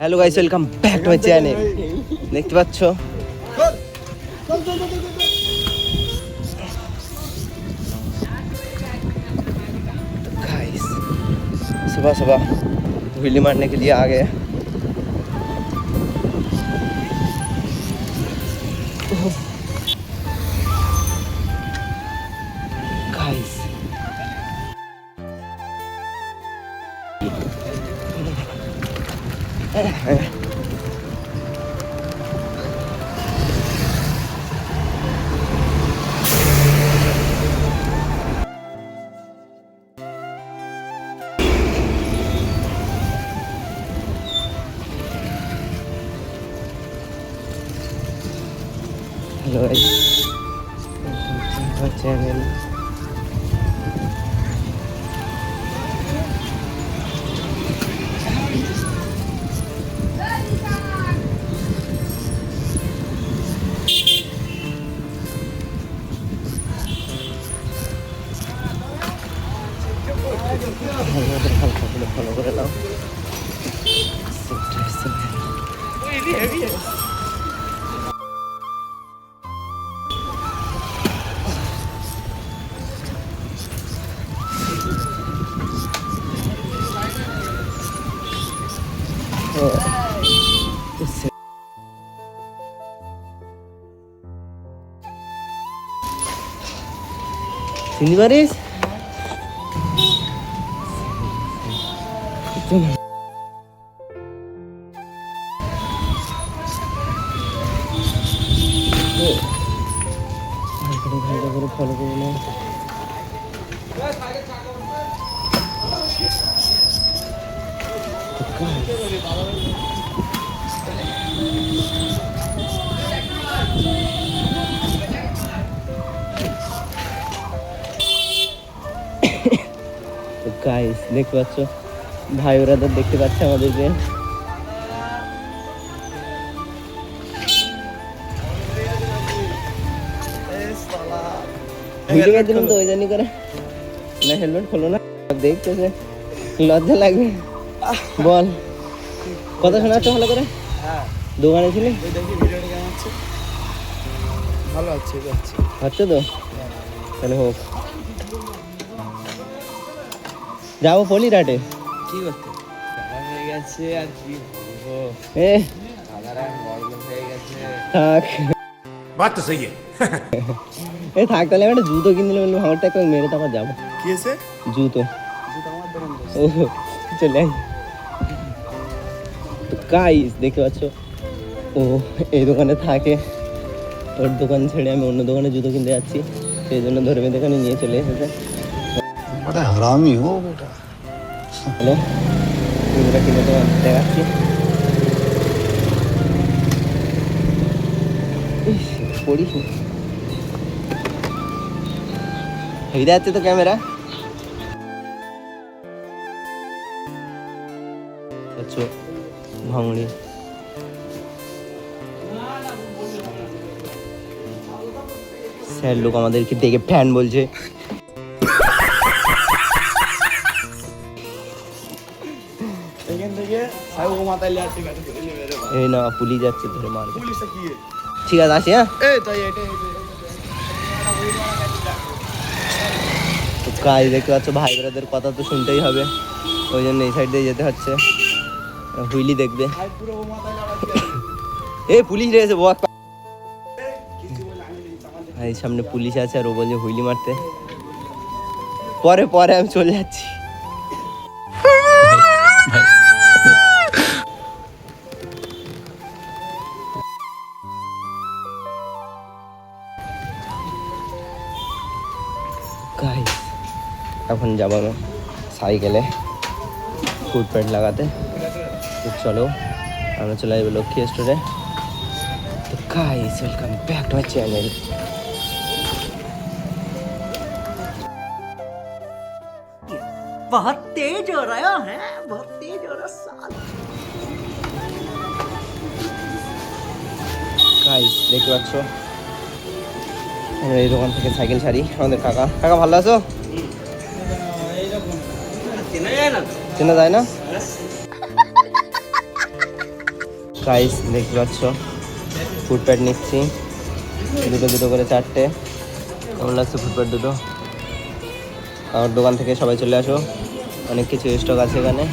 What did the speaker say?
Hello guys, welcome back to my channel. দেখতে পাচ্ছ guys सुबह सुबह व्हीली मारने के लिए आ गए। Guys hello guys, channel follow করে নাও। চিনি পারিস? ফলো করে নাও। গাইস দেখতে পাচ্ছ, ভাই ওরাদের দেখতে পাচ্ছে আমাদেরকে। ভিডিও দিলাম তো ওই জানি করে না, হেলমেট খোলো না, দেখতেছে লজ্জা লাগবে। বল কথা শোনাচ্ছ ভালো করে? হ্যাঁ, দোকানে ছিলি? দেখি ভিডিওটা কেমন হচ্ছে। ভালো আছে হচ্ছে তো, তাহলে হোক। যাবো পলিরাটে। কি করতে হয়ে গেছে আর কি বলবো, এ সাধারণ বড় হয়ে গেছে। থাক, बात तो सही है। এ থাক, তাহলে আমি একটা জুতো কিনে নিলাম, ভাঙরটা একবার মেরে তারপর যাবো। কি আছে? জুতো জুতো আমার দোকান ও চলে আই। তো গাইস দেখতে পাচ্ছ, ও এই দোকানে থাকে, ওর দোকান ছেড়ে আমি অন্য দোকানে জুতো কিনতে যাচ্ছি, সেই জন্য ধরে বেঁধে এখানে নিয়ে চলে এসেছে। बड़ा हरामी हो बेटा। হ্যালো, জুতোটা কিনে তোমার দেখাচ্ছি। পড়িস হেঁটে যাচ্ছে তো ক্যামেরা। আচ্ছা ভাঙড়ি স্যার লোক আমাদেরকে দেখে ফ্যান বলছে। এখান থেকে সাহেব মাথায় লেয়ার ঠিক আছে ধরে নেবে রে। এই না, পুলিশ যাচ্ছে, ধরে মারবে। পুলিশটা কি? ঠিক আছে, আসি। হ্যাঁ, এই তাই এটা তো কাজ দেখতে পাচ্ছ, ভাই ব্রাদের কথা তো শুনতেই হবে, ওই জন্য এই সাইড দিয়ে যেতে হচ্ছে। হুইলি দেখবে। ভাই পুরো ও মাথায় লাগাচ্ছে। এ পুলিশ রয়েছে বক। ভাই সামনে পুলিশ আছে আর ও বলছে হুইলি মারতে। পরে পরে আমি চলে যাচ্ছি। গাইস এখন যাবো আমি সাইকেলে ফুট প্যাড লাগাতে। তো চলো আমরা চলে যাবো লক্ষ্মী স্টোরে। তো guys welcome back to my channel. बहुत तेज हो रहा है, बहुत तेज हो रहा साल। গাইস দেখতে পাচ্ছ, আমরা এই দোকান থেকে সাইকেল ছাড়ি। আমাদের কাকা, কাকা ভালো আছো? চেনা যায় না? গাইস দেখতে পাচ্ছ ফুটপ্যাড নিচ্ছি, দুটো দুটো করে 4টে। কেমন লাগছে ফুটপ্যাড দুটো? আমার দোকান থেকে সবাই চলে আসো, অনেক কিছু স্টক আছে এখানে।